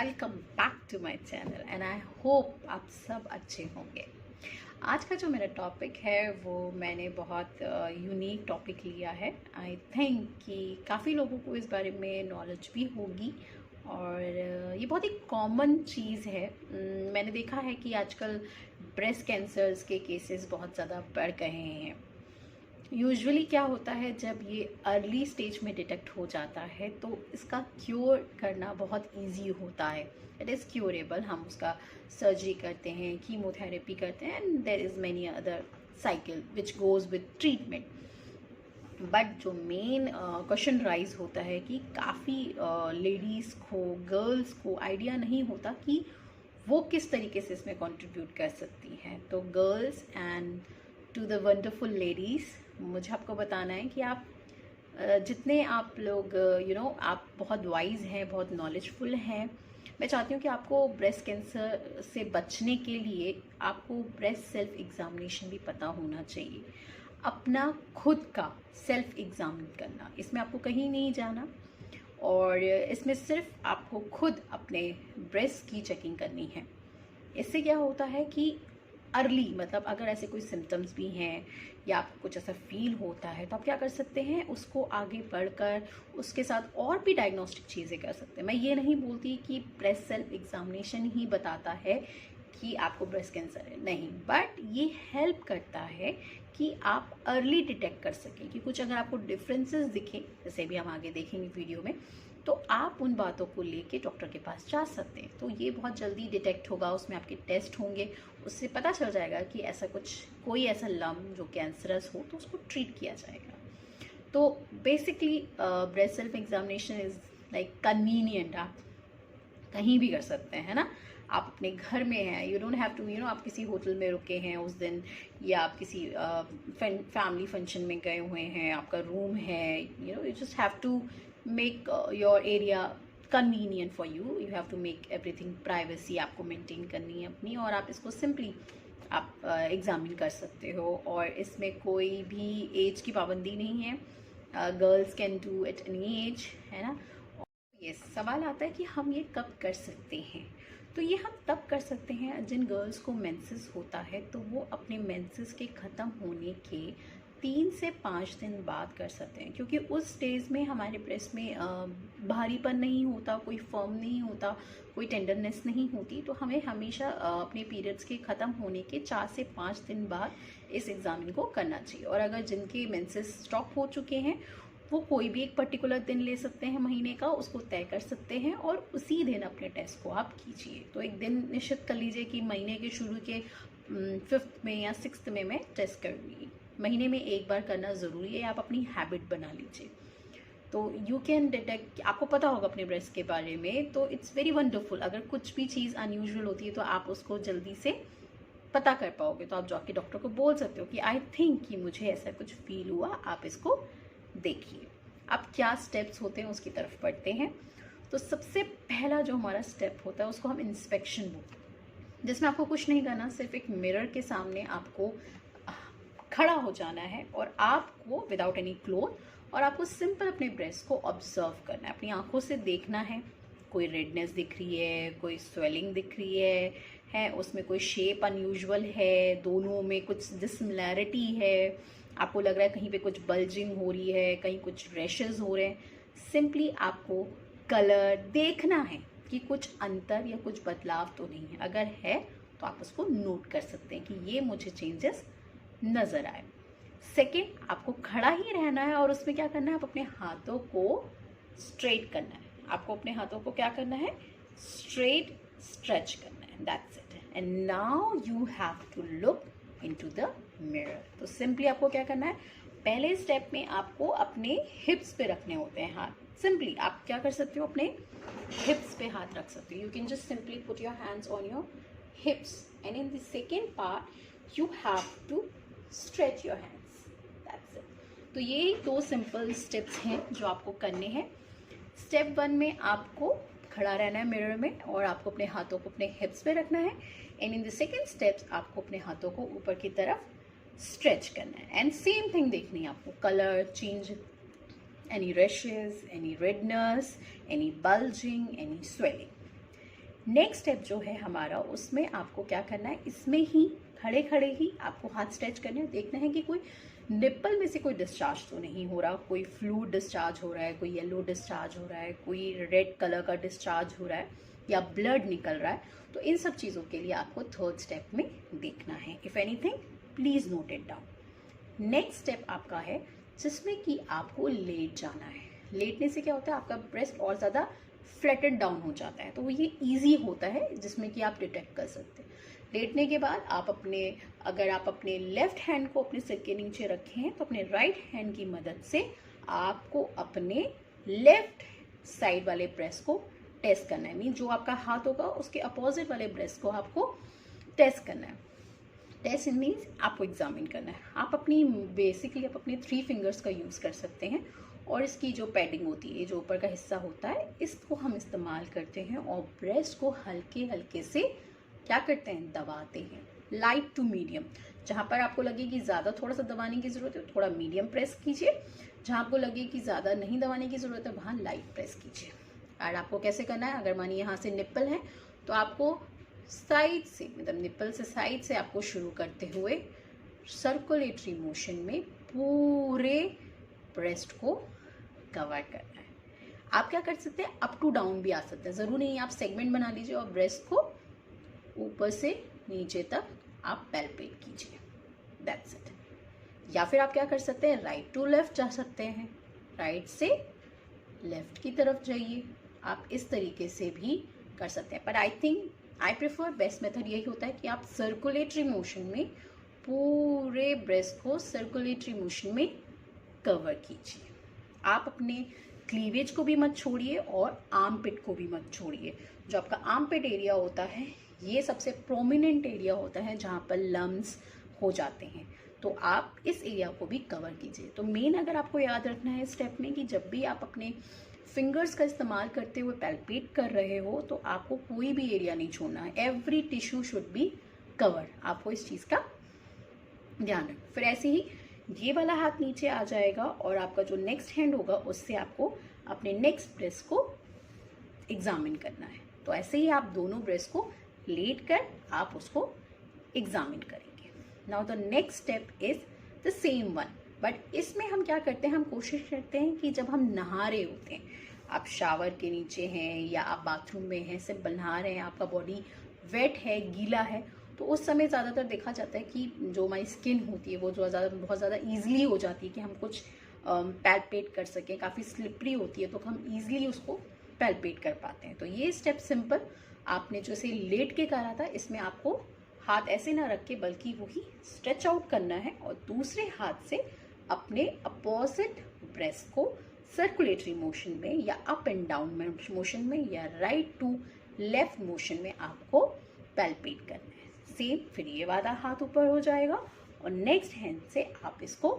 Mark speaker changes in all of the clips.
Speaker 1: Welcome back to my channel and I hope आप सब अच्छे होंगे। आज का जो मेरा टॉपिक है वो मैंने बहुत यूनिक टॉपिक लिया है। आई थिंक कि काफ़ी लोगों को इस बारे में नॉलेज भी होगी और ये बहुत ही कॉमन चीज़ है। मैंने देखा है कि आजकल ब्रेस्ट कैंसर्स के केसेस बहुत ज़्यादा बढ़ गए हैं। यूजुअली क्या होता है, जब ये अर्ली स्टेज में डिटेक्ट हो जाता है तो इसका क्योर करना बहुत इजी होता है। It is curable. हम उसका सर्जरी करते हैं, कीमोथेरेपी करते हैं and there is many other cycle which goes with treatment. But जो मेन क्वेश्चन राइज होता है कि काफ़ी लेडीज़ को, गर्ल्स को आइडिया नहीं होता कि वो किस तरीके से इसमें कंट्रीब्यूट कर सकती हैं। तो girls and to the wonderful ladies, मुझे आपको बताना है कि आप जितने आप लोग आप बहुत वाइज हैं, बहुत नॉलेजफुल हैं। मैं चाहती हूँ कि आपको ब्रेस्ट कैंसर से बचने के लिए आपको ब्रेस्ट सेल्फ एग्जामिनेशन भी पता होना चाहिए। अपना खुद का सेल्फ एग्जामिन करना, इसमें आपको कहीं नहीं जाना और इसमें सिर्फ आपको खुद अपने ब्रेस्ट की चेकिंग करनी है। इससे क्या होता है कि अर्ली, मतलब अगर ऐसे कोई सिम्टम्स भी हैं या आपको कुछ ऐसा फील होता है तो आप क्या कर सकते हैं, उसको आगे बढ़कर उसके साथ और भी डायग्नोस्टिक चीज़ें कर सकते हैं। मैं ये नहीं बोलती कि ब्रेस्ट सेल्फ एग्जामिनेशन ही बताता है कि आपको ब्रेस्ट कैंसर है, नहीं, बट ये हेल्प करता है कि आप अर्ली डिटेक्ट कर सकें कि कुछ अगर आपको डिफरेंसेस दिखें, जैसे भी हम आगे देखेंगे वीडियो में, तो आप उन बातों को लेके डॉक्टर के पास जा सकते हैं। तो ये बहुत जल्दी डिटेक्ट होगा, उसमें आपके टेस्ट होंगे, उससे पता चल जाएगा कि ऐसा कुछ, कोई ऐसा लम्ब जो कैंसरस हो तो उसको ट्रीट किया जाएगा। तो basically breast self examination is like convenient. आप कहीं भी कर सकते हैं ना। आप अपने घर में हैं, यू डोंट हैव टू आप किसी होटल में रुके हैं उस दिन, या आप किसी फैमिली फंक्शन में गए हुए हैं, आपका रूम है, you just have to make your area convenient for you. You have to make everything privacy आपको maintain करनी है अपनी, और आप इसको simply आप एग्जामिन कर सकते हो। और इसमें कोई भी एज की पाबंदी नहीं है। Girls can do at any as, है ना। ये सवाल आता है कि हम ये कब कर सकते हैं। तो ये हम तब कर सकते हैं जिन गर्ल्स को मेंसेस होता है तो वो अपने मेंसेस के ख़त्म होने के 3 से 5 दिन बाद कर सकते हैं, क्योंकि उस स्टेज में हमारे ब्रेस्ट में भारीपन नहीं होता, कोई फर्म नहीं होता, कोई टेंडरनेस नहीं होती। तो हमें हमेशा अपने पीरियड्स के ख़त्म होने के 4 से 5 दिन बाद इस एग्ज़ामिन को करना चाहिए। और अगर जिनके मेंसेस स्टॉप हो चुके हैं वो कोई भी एक पर्टिकुलर दिन ले सकते हैं महीने का, उसको तय कर सकते हैं और उसी दिन अपने टेस्ट को आप कीजिए। तो एक दिन निश्चित कर लीजिए कि महीने के शुरू के 5th में या 6th में मैं टेस्ट करूँगी। महीने में एक बार करना ज़रूरी है, आप अपनी हैबिट बना लीजिए। तो यू कैन डिटेक्ट, आपको पता होगा अपने ब्रेस्ट के बारे में, तो इट्स वेरी वंडरफुल। अगर कुछ भी चीज़ अनयूजुअल होती है तो आप उसको जल्दी से पता कर पाओगे। तो आप जाके डॉक्टर को बोल सकते हो कि आई थिंक कि मुझे ऐसा कुछ फील हुआ, आप इसको देखिए। अब क्या स्टेप्स होते हैं उसकी तरफ बढ़ते हैं। तो सबसे पहला जो हमारा स्टेप होता है उसको हम इंस्पेक्शन बोलते हैं, जिसमें आपको कुछ नहीं करना, सिर्फ एक मिरर के सामने आपको खड़ा हो जाना है और आपको विदाउट एनी क्लोथ, और आपको सिंपल अपने ब्रेस्ट को ऑब्जर्व करना है, अपनी आंखों से देखना है। कोई रेडनेस दिख रही है, कोई स्वेलिंग दिख रही है उसमें कोई शेप अनयूजुअल है, दोनों में कुछ डिसिमिलैरिटी है, आपको लग रहा है कहीं पे कुछ बल्जिंग हो रही है, कहीं कुछ रैशेस हो रहे हैं, सिंपली आपको कलर देखना है कि कुछ अंतर या कुछ बदलाव तो नहीं है। अगर है तो आप उसको नोट कर सकते हैं कि ये मुझे चेंजेस नज़र आए। सेकेंड, आपको खड़ा ही रहना है और उसमें क्या करना है, आप अपने हाथों को स्ट्रेट करना है। आपको अपने हाथों को क्या करना है, स्ट्रेट स्ट्रेच करना है, that's it. And now you have to look into the mirror. तो सिंपली आपको क्या करना है, पहले स्टेप में आपको अपने हिप्स पे रखने होते हैं हाथ। सिंपली आप क्या कर सकते हो, अपने हिप्स पे हाथ रख सकते हो। You can just simply put your hands on your hips and in the second part you have to stretch your hands, that's it. तो ये 2 सिंपल स्टेप्स हैं जो आपको करने हैं। स्टेप 1 में आपको खड़ा रहना है मिरर में और आपको अपने हाथों को अपने हिप्स पे रखना है। And in the second steps आपको अपने हाथों को ऊपर की तरफ स्ट्रेच करना है। एंड सेम थिंग देखनी है आपको, colour change, any rashes, any redness, any bulging, any swelling. Next step जो है हमारा, उसमें आपको क्या करना है, इसमें ही खड़े खड़े ही आपको हाथ स्ट्रेच करने हैं। देखना है कि कोई निप्पल में से कोई डिस्चार्ज तो नहीं हो रहा, कोई फ्लूइड डिस्चार्ज हो रहा है, कोई येलो डिस्चार्ज हो रहा है, कोई रेड कलर का डिस्चार्ज हो रहा है या ब्लड निकल रहा है। तो इन सब चीज़ों के लिए आपको थर्ड स्टेप में देखना है। If anything please note it down. Next step आपका है जिसमें कि आपको लेट जाना है। लेटने से क्या होता है, आपका ब्रेस्ट और ज़्यादा फ्लैटेड डाउन हो जाता है, तो वो ये ईजी होता है जिसमें कि आप डिटेक्ट कर सकते हैं। लेटने के बाद आप अगर आप अपने लेफ्ट हैंड को अपने सिर के नीचे रखे हैं तो अपने राइट हैंड की मदद से आपको अपने लेफ्ट साइड वाले ब्रेस्ट को टेस्ट करना है। मीन जो आपका हाथ होगा उसके अपोजिट वाले ब्रेस्ट को आपको टेस्ट करना है। टेस्ट मीन्स आपको एग्जामिन करना है। आप बेसिकली आप अपने 3 फिंगर्स का यूज़ कर सकते हैं और इसकी जो पैडिंग होती है, जो ऊपर का हिस्सा होता है, इसको हम इस्तेमाल करते हैं और ब्रेस्ट को हल्के हल्के से क्या करते हैं, दबाते हैं, लाइट टू मीडियम। जहाँ पर आपको लगे कि ज़्यादा थोड़ा सा दबाने की ज़रूरत है थोड़ा मीडियम प्रेस कीजिए, जहाँ आपको लगे कि ज़्यादा नहीं दबाने की ज़रूरत है वहाँ लाइट प्रेस कीजिए। और आपको कैसे करना है, अगर मानिए यहाँ से निप्पल है तो आपको साइड से, मतलब निप्पल से साइड से आपको शुरू करते हुए सर्कुलेटरी मोशन में पूरे ब्रेस्ट को कवर करना है। आप क्या कर सकते हैं, अप टू डाउन भी आ सकते हैं, ज़रूर नहीं आप सेगमेंट बना लीजिए और ब्रेस्ट को ऊपर से नीचे तक आप पैल्पेट कीजिए, दैट्स इट। या फिर आप क्या कर सकते हैं, राइट टू लेफ्ट जा सकते हैं, राइट से लेफ्ट की तरफ जाइए, आप इस तरीके से भी कर सकते हैं। पर आई प्रेफर बेस्ट मेथड यही होता है कि आप सर्कुलेटरी मोशन में पूरे ब्रेस्ट को सर्कुलेटरी मोशन में कवर कीजिए। आप अपने क्लीवेज को भी मत छोड़िए और आर्म पिट को भी मत छोड़िए। जो आपका आर्म पिट एरिया होता है ये सबसे प्रोमिनेंट एरिया होता है जहाँ पर लम्स हो जाते हैं, तो आप इस एरिया को भी कवर कीजिए। तो मेन अगर आपको याद रखना है स्टेप में कि जब भी आप अपने फिंगर्स का इस्तेमाल करते हुए पैल्पेट कर रहे हो तो आपको कोई भी एरिया नहीं छोड़ना है, every tissue should be cover. आपको इस चीज़ का ध्यान रखना। फिर ऐसे ही ये वाला हाथ नीचे आ जाएगा और आपका जो नेक्स्ट हैंड होगा उससे आपको अपने नेक्स्ट ब्रेस्ट को एग्जामिन करना है। तो ऐसे ही आप दोनों ब्रेस्ट को लेट कर आप उसको एग्जामिन करेंगे। Now the next step is the same one, but इसमें हम क्या करते हैं, हम कोशिश करते हैं कि जब हम नहा रहे होते हैं, आप शावर के नीचे हैं या आप बाथरूम में हैं, सिंपल नहा रहे हैं, आपका बॉडी वेट है, गीला है, तो उस समय ज़्यादातर देखा जाता है कि जो हमारी स्किन होती है वो जो बहुत ज़्यादा ईजिली हो जाती है कि हम कुछ पैल्पेट कर सकें, काफ़ी स्लिपरी होती है तो हम ईजिली उसको पैल्पेट कर पाते हैं। तो ये स्टेप सिंपल आपने जो इसे लेट के करा था, इसमें आपको हाथ ऐसे ना रख के बल्कि वही स्ट्रेच आउट करना है और दूसरे हाथ से अपने अपोजिट ब्रेस्ट को सर्कुलेटरी मोशन में या अप एंड डाउन मोशन में या राइट टू लेफ्ट मोशन में आपको पैल्पेट करना है। सेम फिर ये वाला हाथ ऊपर हो जाएगा और नेक्स्ट हैंड से आप इसको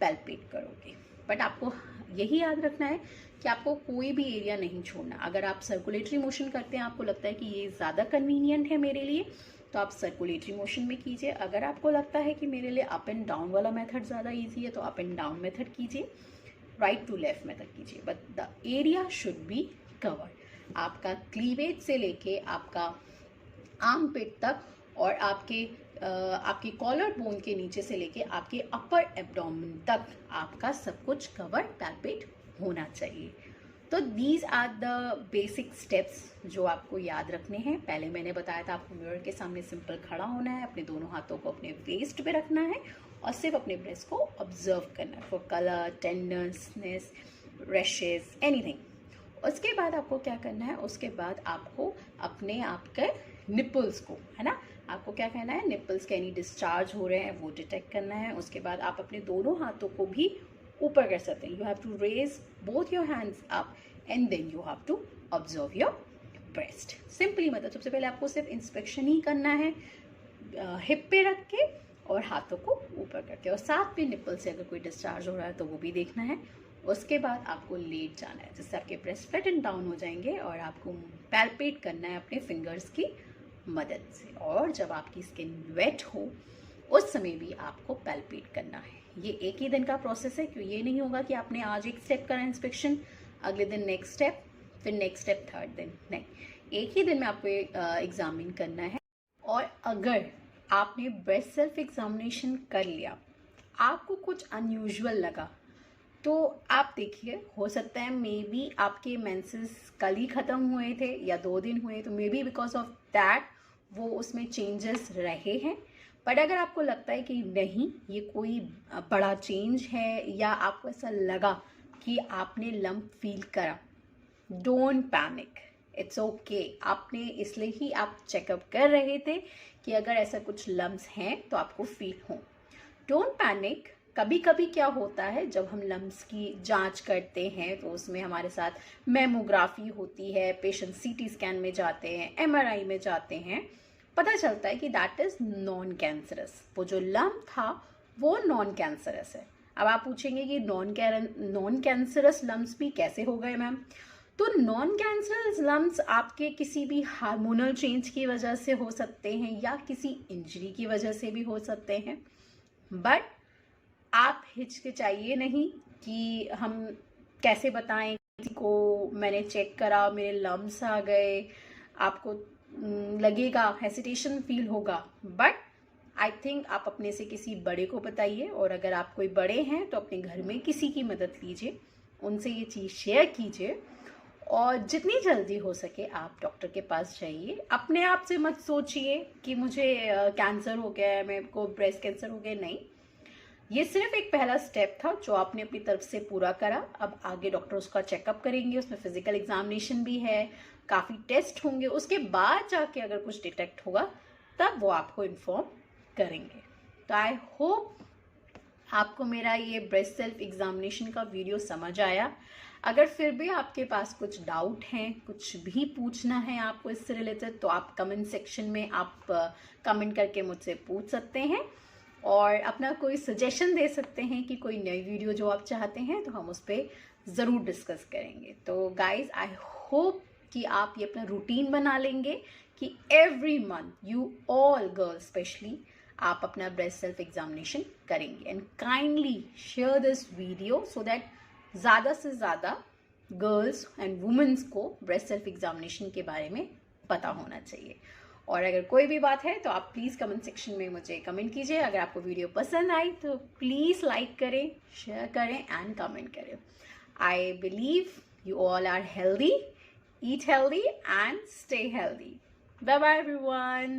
Speaker 1: पैल्पेट करोगे। बट आपको यही याद रखना है कि आपको कोई भी एरिया नहीं छोड़ना। अगर आप सर्कुलेटरी मोशन करते हैं, आपको लगता है कि ये ज़्यादा कन्वीनियंट है मेरे लिए, तो आप सर्कुलेटरी मोशन में कीजिए। अगर आपको लगता है कि मेरे लिए अप एंड डाउन वाला मेथड ज़्यादा ईजी है तो अप एंड डाउन मेथड कीजिए, राइट टू लेफ्ट मेथड कीजिए, but the area should be covered. आपका क्लीवेज से लेके आपका आर्म पिट तक और आपकी कॉलर बोन के नीचे से लेके आपके अपर एब्डोमेन तक आपका सब कुछ कवर पैल्पेट होना चाहिए। तो these are the basic steps जो आपको याद रखने हैं। पहले मैंने बताया था आपको मिरर के सामने सिंपल खड़ा होना है, अपने दोनों हाथों को अपने वेस्ट पे रखना है और सिर्फ अपने ब्रेस्ट को ऑब्जर्व करना है for colour, tenderness, rashes, anything. उसके बाद आपको क्या करना है, उसके बाद आपको अपने आपके निपल्स को, है ना, आपको क्या कहना है, निपल्स के एनी डिस्चार्ज हो रहे हैं वो डिटेक्ट करना है। उसके बाद आप अपने दोनों हाथों को भी ऊपर कर सकते हैं। You have to raise both your hands up and then you have to observe your breast. Simply मतलब सबसे पहले आपको सिर्फ इंस्पेक्शन ही करना है हिप पे रख के और हाथों को ऊपर करके, और साथ में निपल से अगर कोई डिस्चार्ज हो रहा है तो वो भी देखना है। उसके बाद आपको लेट जाना है जिससे आपके ब्रेस्ट फ्लैटन डाउन हो जाएंगे और आपको पैल्पेट करना है अपने फिंगर्स की मदद से। और जब आपकी स्किन वेट हो उस समय भी आपको पैल्पेट करना है। ये एक ही दिन का प्रोसेस है, क्यों ये नहीं होगा कि आपने आज एक स्टेप करा इंस्पेक्शन, अगले दिन नेक्स्ट स्टेप, फिर नेक्स्ट स्टेप थर्ड दिन, नहीं, एक ही दिन में आपको एग्जामिन करना है। और अगर आपने ब्रेस्ट सेल्फ एग्जामिनेशन कर लिया, आपको कुछ अनयूजुअल लगा, तो आप देखिए, हो सकता है मे बी आपके मेंसेस कल ही ख़त्म हुए थे या 2 दिन हुए, तो may be because of that वो उसमें चेंजेस रहे हैं। बट अगर आपको लगता है कि नहीं, ये कोई बड़ा चेंज है, या आपको ऐसा लगा कि आपने लंप फील करा, डोंट पैनिक, इट्स ओके। आपने इसलिए ही आप चेकअप कर रहे थे कि अगर ऐसा कुछ लम्स हैं तो आपको फील हो। Don't panic. कभी कभी क्या होता है, जब हम लम्स की जांच करते हैं तो उसमें हमारे साथ मेमोग्राफी होती है, पेशेंट सीटी स्कैन में जाते हैं, एमआरआई में जाते हैं, पता चलता है कि दैट इज़ नॉन कैंसरस। वो जो लम्प था वो नॉन कैंसरस है। अब आप पूछेंगे कि नॉन कैंसरस लम्स भी कैसे हो गए मैम? तो नॉन कैंसरस लम्स आपके किसी भी हार्मोनल चेंज की वजह से हो सकते हैं या किसी इंजरी की वजह से भी हो सकते हैं। बट आप हिचकिचाइए नहीं कि हम कैसे बताएं किसी को मैंने चेक करा, मेरे लम्स आ गए। आपको लगेगा, हेसिटेशन फील होगा, बट आई थिंक आप अपने से किसी बड़े को बताइए। और अगर आप कोई बड़े हैं तो अपने घर में किसी की मदद लीजिए, उनसे ये चीज़ शेयर कीजिए, और जितनी जल्दी हो सके आप डॉक्टर के पास जाइए। अपने आप से मत सोचिए कि मुझे कैंसर हो गया है, मेरे को ब्रेस्ट कैंसर हो गया। नहीं, ये सिर्फ एक पहला स्टेप था जो आपने अपनी तरफ से पूरा करा। अब आगे डॉक्टर उसका चेकअप करेंगे, उसमें फिजिकल एग्जामिनेशन भी है, काफ़ी टेस्ट होंगे, उसके बाद जाके अगर कुछ डिटेक्ट होगा तब वो आपको इन्फॉर्म करेंगे। तो आई होप आपको मेरा ये ब्रेस्ट सेल्फ एग्जामिनेशन का वीडियो समझ आया। अगर फिर भी आपके पास कुछ डाउट हैं, कुछ भी पूछना है आपको इससे रिलेटेड, तो आप कमेंट सेक्शन में आप कमेंट करके मुझसे पूछ सकते हैं, और अपना कोई सजेशन दे सकते हैं कि कोई नई वीडियो जो आप चाहते हैं, तो हम उस पर ज़रूर डिस्कस करेंगे। तो गाइज, आई होप कि आप ये अपना रूटीन बना लेंगे कि every month you all girls specially आप अपना ब्रेस्ट सेल्फ एग्जामिनेशन करेंगे। And kindly share this video so that ज़्यादा से ज़्यादा गर्ल्स एंड वुमेन्स को ब्रेस्ट सेल्फ एग्जामिनेशन के बारे में पता होना चाहिए। और अगर कोई भी बात है तो आप प्लीज़ कमेंट सेक्शन में मुझे कमेंट कीजिए। अगर आपको वीडियो पसंद आई तो प्लीज़ लाइक करें, शेयर करें एंड कमेंट करें। I believe you all are healthy. Eat healthy and stay healthy. Bye bye everyone.